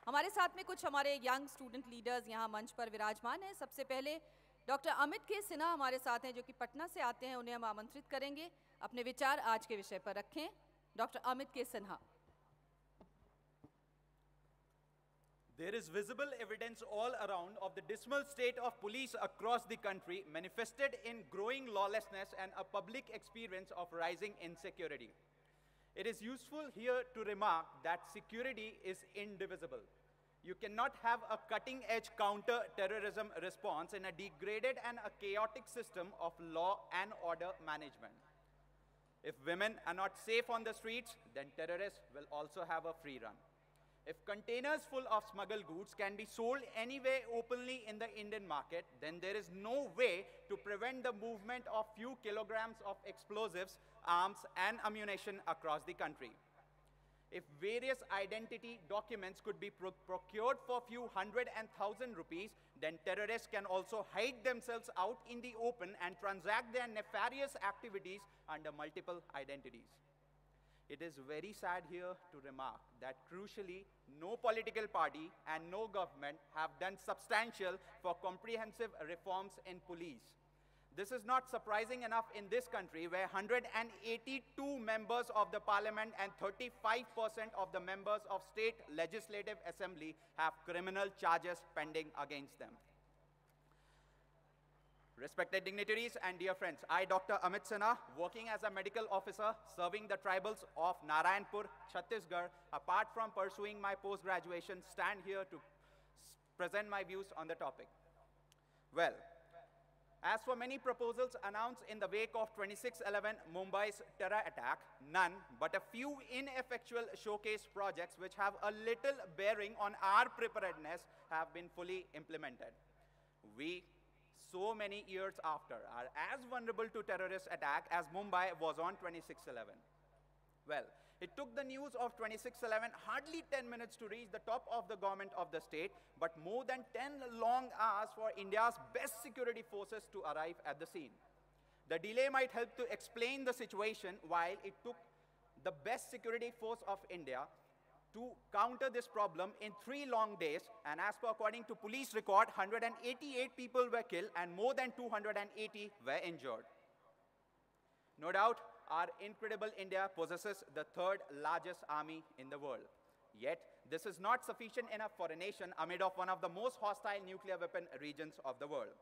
हमारे साथ में कुछ हमारे यंग स्टूडेंट लीडर्स यहाँ मंच पर विराजमान हैं। सबसे पहले डॉक्टर अमित के सिन्हा हमारे साथ हैं जो कि पटना से आते हैं। उन्हें हम आमंत्रित करेंगे अपने विचार आज के विषय पर रखें। डॉक्टर अमित के Sinha. There is visible evidence all around of the dismal state of police across the country, manifested in growing lawlessness and a public experience of rising insecurity. It is useful here to remark that security is indivisible. You cannot have a cutting-edge counter-terrorism response in a degraded and a chaotic system of law and order management. If women are not safe on the streets, then terrorists will also have a free run. If containers full of smuggled goods can be sold anywhere openly in the Indian market, then there is no way to prevent the movement of few kilograms of explosives, arms, and ammunition across the country. If various identity documents could be procured for few hundred and thousand rupees, then terrorists can also hide themselves out in the open and transact their nefarious activities under multiple identities. It is very sad here to remark that crucially, no political party and no government have done substantial for comprehensive reforms in police. This is not surprising enough in this country where 182 members of the parliament and 35% of the members of state legislative assembly have criminal charges pending against them. Respected dignitaries and dear friends, I, Dr. Amit Sinha, working as a medical officer serving the tribals of Narayanpur, Chhattisgarh, apart from pursuing my post-graduation, stand here to present my views on the topic. Well, as for many proposals announced in the wake of 26/11 Mumbai's terror attack, none but a few ineffectual showcase projects which have a little bearing on our preparedness have been fully implemented. We, so many years after, are as vulnerable to terrorist attack as Mumbai was on 26/11. Well, it took the news of 26/11 hardly 10 minutes to reach the top of the government of the state, but more than 10 long hours for India's best security forces to arrive at the scene. The delay might help to explain the situation, while it took the best security force of India to counter this problem in 3 long days, and as per according to police record, 188 people were killed and more than 280 were injured. No doubt, our incredible India possesses the 3rd largest army in the world. Yet, this is not sufficient enough for a nation amid of one of the most hostile nuclear weapon regions of the world.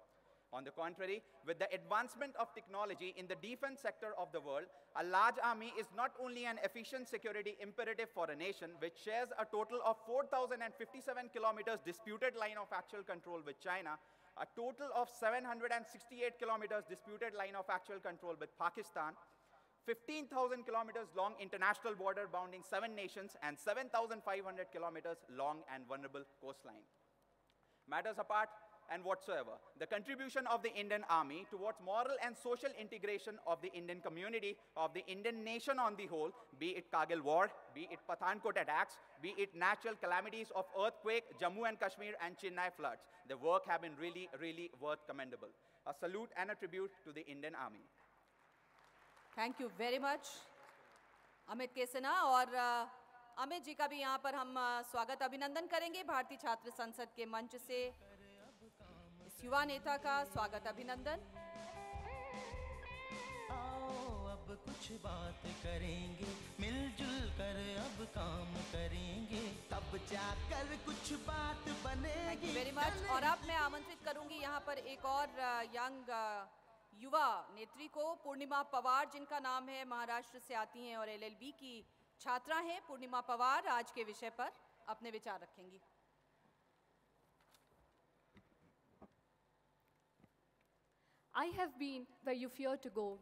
On the contrary, with the advancement of technology in the defense sector of the world, a large army is not only an efficient security imperative for a nation which shares a total of 4,057 kilometers disputed line of actual control with China, a total of 768 kilometers disputed line of actual control with Pakistan, 15,000 kilometers long international border bounding 7 nations, and 7,500 kilometers long and vulnerable coastline. Matters apart, and whatsoever, the contribution of the Indian Army towards moral and social integration of the Indian community, of the Indian nation on the whole, be it Kargil war, be it Pathankot attacks, be it natural calamities of earthquake, Jammu and Kashmir, and Chennai floods, the work have been really, really worth commendable. A salute and a tribute to the Indian Army. Thank you very much, Amit के सिन्हा। और अमित जी का भी यहाँ पर हम स्वागत अभिनंदन करेंगे भारतीय छात्र संसद के मंच से। इस युवा नेता का स्वागत अभिनंदन। आओ अब कुछ बात करेंगे, मिलजुल कर अब काम करेंगे, तब जाकर कुछ बात बनेगी। Very much. और अब मैं आमंत्रित करूंगी यहाँ पर एक और यंग युवा नेत्री को, पूर्णिमा पवार, जिनका नाम है, महाराष्ट्र से आती हैं और LLB की छात्रा हैं। पूर्णिमा पवार आज के विषय पर अपने विचार रखेंगी। I have been where you fear to go.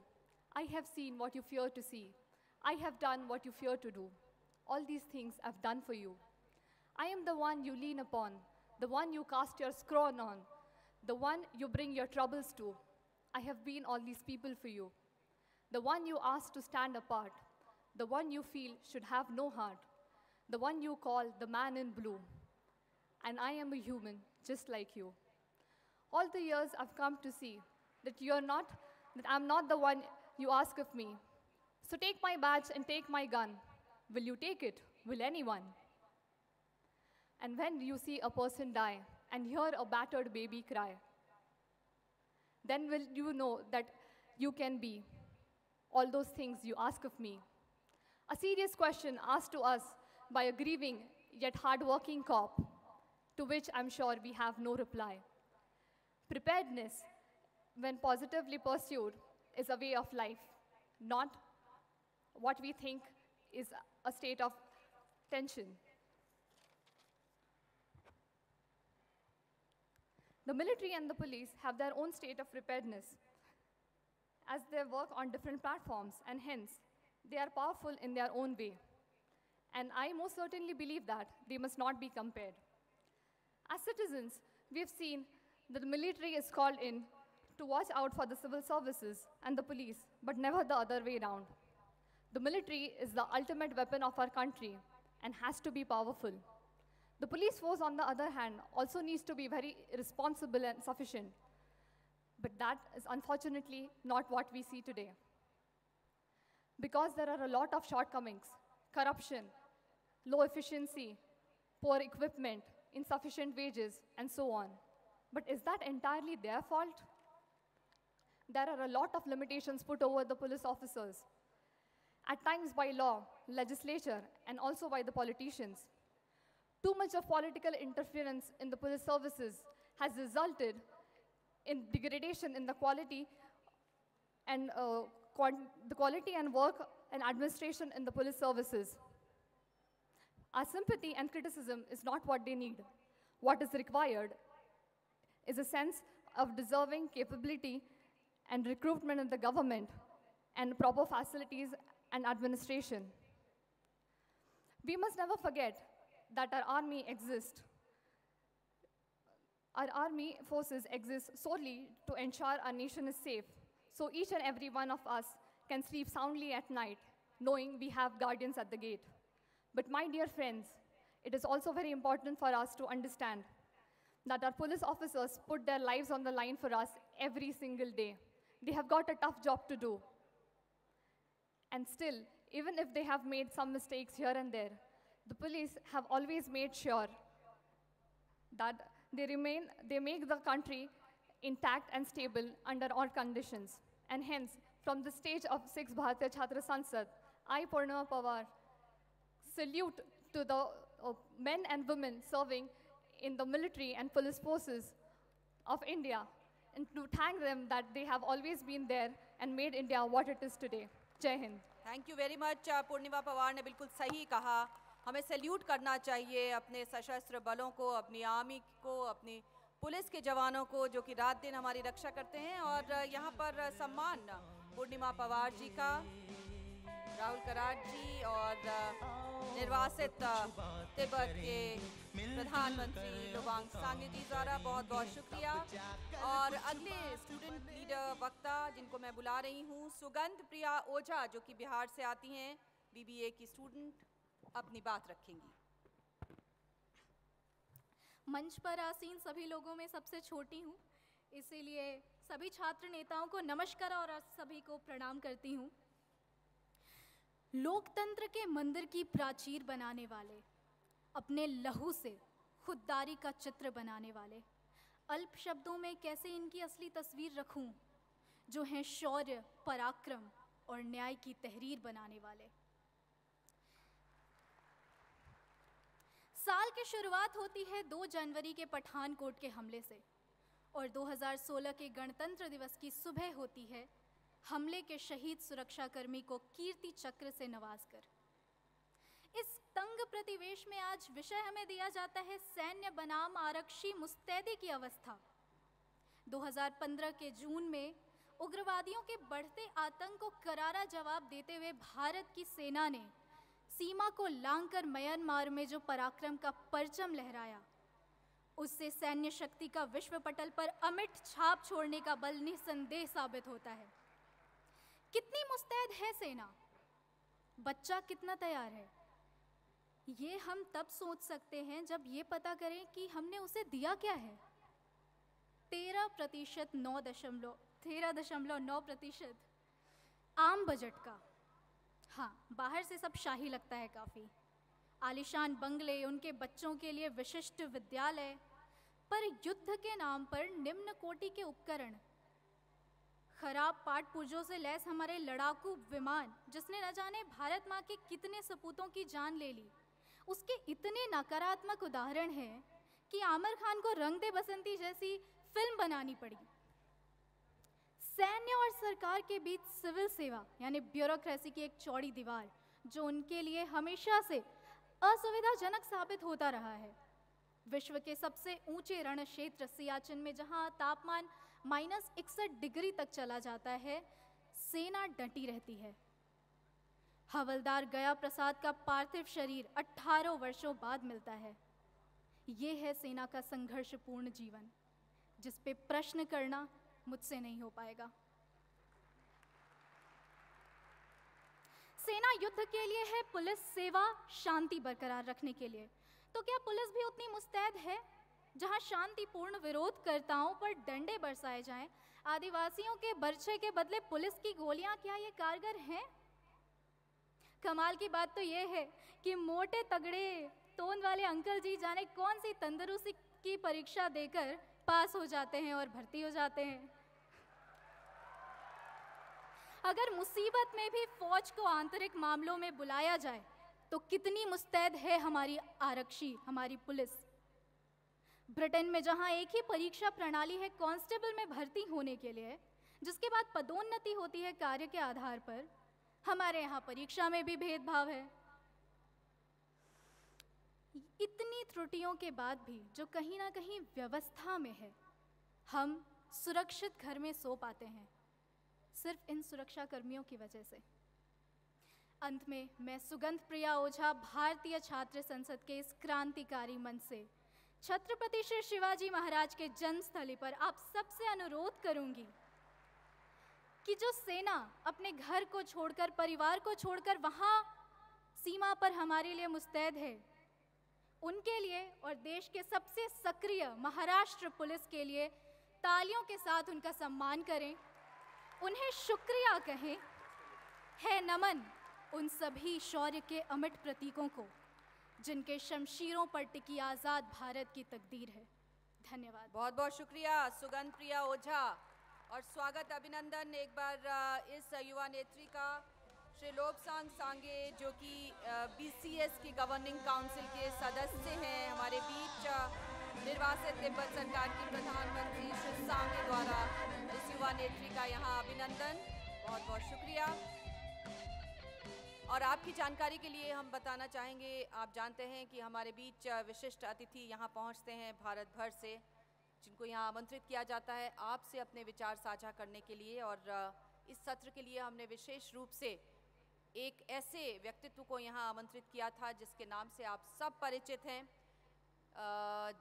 I have seen what you fear to see. I have done what you fear to do. All these things I've done for you. I am the one you lean upon, the one you cast your scorn on, the one you bring your troubles to. I have been all these people for you. The one you ask to stand apart, the one you feel should have no heart, the one you call the man in blue. And I am a human just like you. All the years I've come to see that I'm not the one you ask of me. So take my badge and take my gun. Will you take it? Will anyone? and when you see a person die and hear a battered baby cry, then will you know that you can be all those things you ask of me. A serious question asked to us by a grieving yet hardworking cop, to which I'm sure we have no reply. Preparedness, when positively pursued, is a way of life, not what we think is a state of tension. The military and the police have their own state of preparedness, as they work on different platforms, and hence, they are powerful in their own way. And I most certainly believe that they must not be compared. As citizens, we have seen that the military is called in to watch out for the civil services and the police, but never the other way around. The military is the ultimate weapon of our country and has to be powerful. The police force, on the other hand, also needs to be very responsible and sufficient. But that is unfortunately not what we see today. Because there are a lot of shortcomings, corruption, low efficiency, poor equipment, insufficient wages, and so on. But is that entirely their fault? There are a lot of limitations put over the police officers, at times by law, legislature, and also by the politicians. Too much of political interference in the police services has resulted in degradation in the quality and work and administration in the police services. Our sympathy and criticism is not what they need. What is required is a sense of deserving capability and recruitment in the government and proper facilities and administration. We must never forget that our army exists. Our army forces exist solely to ensure our nation is safe, so each and every one of us can sleep soundly at night, knowing we have guardians at the gate. But my dear friends, it is also very important for us to understand that our police officers put their lives on the line for us every single day. They have got a tough job to do. And still, even if they have made some mistakes here and there, the police have always made sure that they make the country intact and stable under all conditions. And hence, from the stage of 6th Bharatiya Chhatra Sansad, I, Purnima Pawar, salute to the men and women serving in the military and police forces of India, and to thank them that they have always been there and made India what it is today. Jai Hind. Thank you very much. Purnima Pawar ने बिल्कुल सही कहा। हमें salute करना चाहिए अपने सशस्त्र बलों को, अपनी आर्मी को, अपनी पुलिस के जवानों को जो कि रात दिन हमारी रक्षा करते हैं। और यहाँ पर सम्मान पूर्णिमा पवार जी का, राहुल कराट जी और निर्वासित तिब्बत के प्रधानमंत्री लोवांग सांगे जी द्वारा बहुत बहुत शुक्रिया। और अगले स्टूडेंट लीडर वक्ता जिनको मैं बुला रही हूँ, सुगंध प्रिया ओझा, जो कि बिहार से आती हैं, बीबीए की स्टूडेंट, अपनी बात रखेंगी। मंच पर आसीन सभी लोगों में सबसे छोटी हूँ, इसीलिए सभी छात्र नेताओं को नमस्कार और सभी को प्रणाम करती हूँ। लोकतंत्र के मंदिर की प्राचीर बनाने वाले, अपने लहू से खुददारी का चित्र बनाने वाले, अल्प शब्दों में कैसे इनकी असली तस्वीर रखूं, जो हैं शौर्य, पराक्रम और न्याय की तहरीर बनाने वाले। साल की शुरुआत होती है 2 जनवरी के पठानकोट के हमले से, और 2016 के गणतंत्र दिवस की सुबह होती है हमले के शहीद सुरक्षाकर्मी को कीर्ति चक्र से नवाजकर। इस तंग प्रतिवेश में आज विषय हमें दिया जाता है सैन्य बनाम आरक्षी मुस्तैदी की अवस्था। 2015 के जून में उग्रवादियों के बढ़ते आतंक को करारा जवाब देते हुए भारत की सेना ने सीमा को लांघकर म्यांमार में जो पराक्रम का परचम लहराया, उससे सैन्य शक्ति का विश्व पटल पर अमिट छाप छोड़ने का बल निसंदेह साबित होता है। कितनी मुस्तैद है सेना, बच्चा कितना तैयार है, ये हम तब सोच सकते हैं जब ये पता करें कि हमने उसे दिया क्या है। 13.9% आम बजट का। हाँ, बाहर से सब शाही लगता है काफ़ी, आलीशान बंगले, उनके बच्चों के लिए विशिष्ट विद्यालय, पर युद्ध के नाम पर निम्न कोटि के उपकरण, खराब पाठ पुर्जों से लैस हमारे लड़ाकू विमान, जिसने न जाने भारत माँ के कितने सपूतों की जान ले ली, उसके इतने नकारात्मक उदाहरण हैं कि आमिर खान को रंग दे बसंती जैसी फिल्म बनानी पड़ी। सैन्य और सरकार के बीच सिविल सेवा यानी ब्यूरोक्रेसी की एक चौड़ी दीवार, जो उनके लिए हमेशा से असुविधाजनक साबित होता रहा है। विश्व के सबसे ऊंचे रण क्षेत्र सियाचिन में जहां तापमान -61 डिग्री तक चला जाता है, सेना डटी रहती है। हवलदार गया प्रसाद का पार्थिव शरीर 18 वर्षों बाद मिलता है। ये है सेना का संघर्षपूर्ण जीवन, जिस पे प्रश्न करना मुझसे नहीं हो पाएगा। सेना युद्ध के लिए है, पुलिस सेवा शांति बरकरार रखने के लिए। तो क्या पुलिस भी उतनी मुस्तैद है? जहां शांतिपूर्ण विरोधकर्ताओं पर डंडे बरसाए जाएं, आदिवासियों के बर्छे के बदले पुलिस की गोलियां, क्या ये कारगर हैं? कमाल की बात तो ये है कि मोटे तगड़े तोंद वाले अंकल जी जाने कौन सी तंदुरुस्ती की परीक्षा देकर पास हो जाते हैं और भर्ती हो जाते हैं। अगर मुसीबत में भी फौज को आंतरिक मामलों में बुलाया जाए तो कितनी मुस्तैद है हमारी आरक्षी, हमारी पुलिस। ब्रिटेन में जहां एक ही परीक्षा प्रणाली है कांस्टेबल में भर्ती होने के लिए, जिसके बाद पदोन्नति होती है कार्य के आधार पर, हमारे यहाँ परीक्षा में भी भेदभाव है। इतनी त्रुटियों के बाद भी जो कहीं ना कहीं व्यवस्था में है, हम सुरक्षित घर में सो पाते हैं, सिर्फ इन सुरक्षा कर्मियों की वजह से। अंत में मैं सुगंध प्रिया ओझा भारतीय छात्र संसद के इस क्रांतिकारी मंच से छत्रपति श्री शिवाजी महाराज के जन्मस्थली पर आप सबसे अनुरोध करूंगी कि जो सेना अपने घर को छोड़कर, परिवार को छोड़कर वहां सीमा पर हमारे लिए मुस्तैद है, उनके लिए और देश के सबसे सक्रिय महाराष्ट्र पुलिस के लिए तालियों के साथ उनका सम्मान करें, उन्हें शुक्रिया कहें। है नमन उन सभी शौर्य के अमिट प्रतीकों को जिनके शमशीरों पर टिकी आज़ाद भारत की तकदीर है। धन्यवाद। बहुत बहुत शुक्रिया सुगंध प्रिया ओझा। और स्वागत अभिनंदन एक बार इस युवा नेत्री का श्री लोबसांग सांगे, जो कि BCS की गवर्निंग काउंसिल के सदस्य हैं, हमारे बीच निर्वासित तिब्बत सरकार की प्रधानमंत्री श्री सांगे द्वारा इस युवा नेत्री का यहाँ अभिनंदन। बहुत बहुत शुक्रिया। और आपकी जानकारी के लिए हम बताना चाहेंगे, आप जानते हैं कि हमारे बीच विशिष्ट अतिथि यहाँ पहुँचते हैं भारत भर से, जिनको यहाँ आमंत्रित किया जाता है आपसे अपने विचार साझा करने के लिए। और इस सत्र के लिए हमने विशेष रूप से एक ऐसे व्यक्तित्व को यहाँ आमंत्रित किया था जिसके नाम से आप सब परिचित हैं,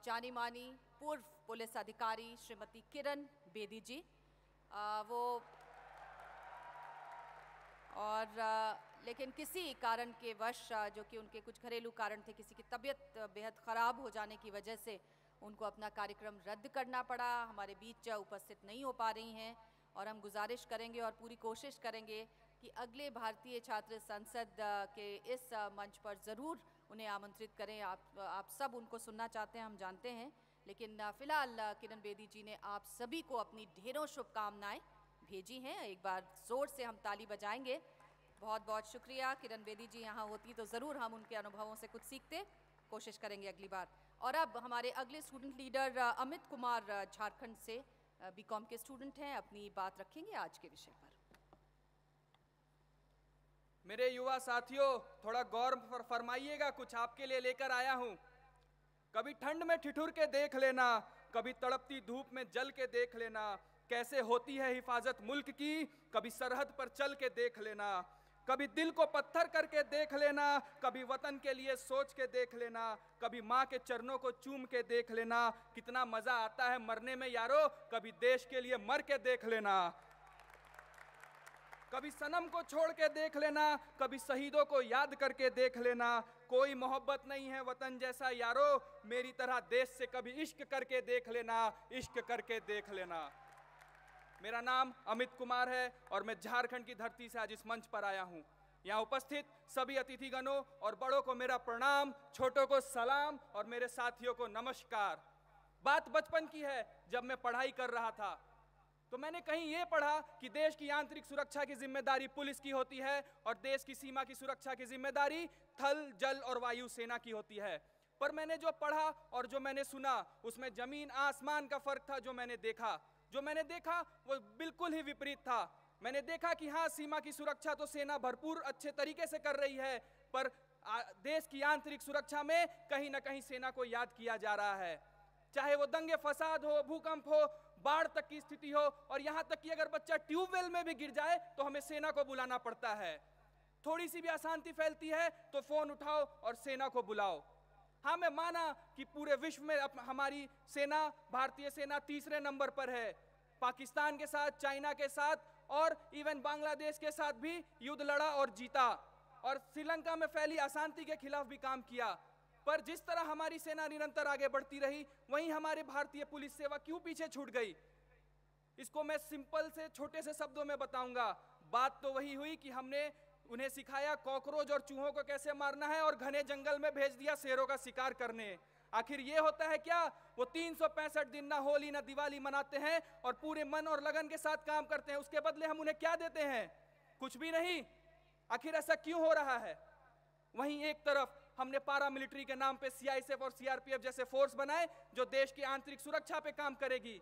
जानी मानी पूर्व पुलिस अधिकारी श्रीमती किरण बेदी जी। लेकिन किसी कारण के वश, जो कि उनके कुछ घरेलू कारण थे, किसी की तबीयत बेहद ख़राब हो जाने की वजह से उनको अपना कार्यक्रम रद्द करना पड़ा, हमारे बीच उपस्थित नहीं हो पा रही हैं। और हम गुजारिश करेंगे और पूरी कोशिश करेंगे कि अगले भारतीय छात्र संसद के इस मंच पर ज़रूर उन्हें आमंत्रित करें। आप सब उनको सुनना चाहते हैं, हम जानते हैं, लेकिन फ़िलहाल किरण बेदी जी ने आप सभी को अपनी ढेरों शुभकामनाएं भेजी हैं। एक बार ज़ोर से हम ताली बजाएंगे। बहुत बहुत शुक्रिया। किरण बेदी जी यहाँ होती तो ज़रूर हम उनके अनुभवों से कुछ सीखते, कोशिश करेंगे अगली बार। और अब हमारे अगले स्टूडेंट लीडर अमित कुमार झारखंड से BCom के स्टूडेंट हैं, अपनी बात रखेंगे आज के विषय पर। मेरे युवा साथियों, थोड़ा गौर फरमाइएगा, कुछ आपके लिए लेकर आया हूं। कभी ठंड में ठिठुर के देख लेना, कभी तड़पती धूप में जल के देख लेना, कैसे होती है हिफाजत मुल्क की, कभी सरहद पर चल के देख लेना, कभी दिल को पत्थर करके देख लेना, कभी वतन के लिए सोच के देख लेना, कभी माँ के चरणों को चूम के देख लेना। कितना मजा आता है मरने में यारो, कभी देश के लिए मर के देख लेना। कभी सनम को छोड़ के देख लेना, कभी शहीदों को याद करके देख लेना। कोई मोहब्बत नहीं है वतन जैसा यारो, मेरी तरह देश से कभी इश्क करके देख लेना, इश्क करके देख लेना। मेरा नाम अमित कुमार है और मैं झारखंड की धरती से आज इस मंच पर आया हूं। यहाँ उपस्थित सभी अतिथिगणों और बड़ों को मेरा प्रणाम, छोटों को सलाम और मेरे साथियों को नमस्कार। बात बचपन की है, जब मैं पढ़ाई कर रहा था तो मैंने कहीं ये पढ़ा कि देश की आंतरिक सुरक्षा की जिम्मेदारी पुलिस की होती है और देश की सीमा की सुरक्षा की जिम्मेदारी थल, जल और वायु सेना की होती है। पर मैंने जो पढ़ा और जो मैंने सुना उसमें जमीन आसमान का फर्क था। जो मैंने देखा वो बिल्कुल ही विपरीत था। मैंने देखा कि हाँ, सीमा की सुरक्षा तो सेना भरपूर अच्छे तरीके से कर रही है, पर देश की आंतरिक सुरक्षा में कहीं ना कहीं सेना को याद किया जा रहा है। चाहे वो दंगे फसाद हो, भूकंप हो, बाढ़ तक की स्थिति हो, और यहां तक कि अगर बच्चा ट्यूबवेल में भी गिर जाए तो हमें सेना को बुलाना पड़ता है। थोड़ी सी भी अशांति फैलती है तो फोन उठाओ और सेना को बुलाओ। हाँ, मैं माना कि पूरे विश्व में हमारी सेना, भारतीय सेना तीसरे नंबर पर है। पाकिस्तान के साथ, चाइना के साथ और इवन बांग्लादेश के साथ भी युद्ध लड़ा और जीता, और श्रीलंका में फैली अशांति के खिलाफ भी काम किया। पर जिस तरह हमारी सेना निरंतर आगे बढ़ती रही, वहीं हमारे भारतीय पुलिस सेवा क्यों पीछे छूट गई? इसको मैं सिंपल से छोटे से शब्दों में बताऊंगा। बात तो वही हुई कि हमने उन्हें सिखाया कॉकरोच और चूहों को कैसे मारना है और घने जंगल में भेज दिया शेरों का शिकार करने। आखिर ये होता है क्या? वो 365 दिन ना होली ना दिवाली मनाते हैं और पूरे मन और लगन के साथ काम करते हैं, उसके बदले हम उन्हें क्या देते हैं? कुछ भी नहीं। आखिर ऐसा क्यों हो रहा है? वहीं एक तरफ हमने पारामिलिट्री के नाम पे सीआईएसएफ और सीआरपीएफ जैसे फोर्स बनाए जो देश की आंतरिक सुरक्षा पे काम करेगी,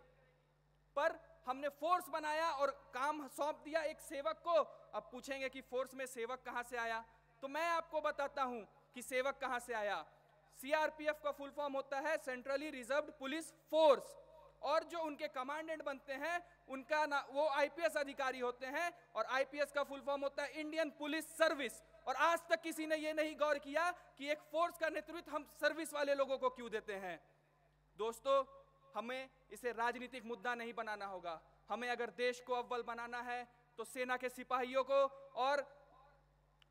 पर हमने फोर्स बनाया और काम सौंप दिया एक सेवक को। अब पूछेंगे कि फोर्स में सेवक कहां से आया? तो मैं आपको बताता हूं कि सेवक कहां से आया। सीआरपीएफ का फुल फॉर्म होता है सेंट्रली रिजर्व्ड पुलिस फोर्स, और जो उनके कमांडेंट बनते हैं उनका ना वो आईपीएस अधिकारी होते हैं, और आईपीएस का फुल फॉर्म होता है इंडियन पुलिस सर्विस। और आज तक किसी ने ये नहीं गौर किया कि एक फोर्स का नेतृत्व हम सर्विस वाले लोगों को क्यों देते हैं। दोस्तों, हमें इसे राजनीतिक मुद्दा नहीं बनाना होगा। हमें अगर देश को अव्वल बनाना है तो सेना के सिपाहियों को और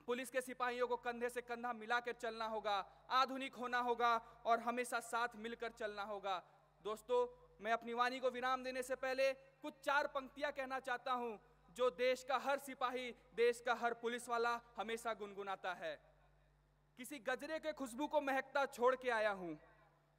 पुलिस के सिपाहियों को कंधे से कंधा मिलाकर चलना होगा, आधुनिक होना होगा और हमेशा साथ मिलकर चलना होगा। दोस्तों, मैं अपनी वाणी को विराम देने से पहले कुछ 4 पंक्तियां कहना चाहता हूं जो देश का हर सिपाही, देश का हर पुलिस वाला हमेशा गुनगुनाता है। किसी गजरे के खुशबू को महकता छोड़ के आया हूं,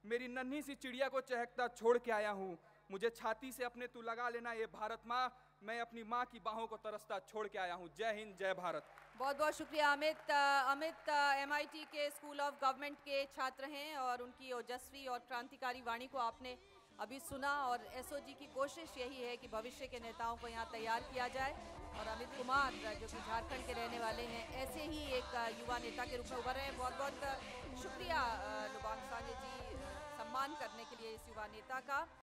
मेरी नन्ही सी चिड़िया को चहकता छोड़ के आया हूं, मुझे छाती से अपने तू लगा लेना ये भारत माँ, मैं अपनी माँ की बाहों को तरसता छोड़ के आया हूं। जय हिंद, जय भारत। बहुत बहुत शुक्रिया अमित। अमित MIT के स्कूल ऑफ गवर्नमेंट के छात्र हैं और उनकी ओजस्वी और क्रांतिकारी वाणी को आपने अभी सुना, और एसओजी की कोशिश यही है कि भविष्य के नेताओं को यहाँ तैयार किया जाए। और अमित कुमार जो कि झारखंड के रहने वाले हैं, ऐसे ही एक युवा नेता के रूप में उभर रहे हैं। बहुत बहुत शुक्रिया लुबांग सांगे जी, सम्मान करने के लिए इस युवा नेता का।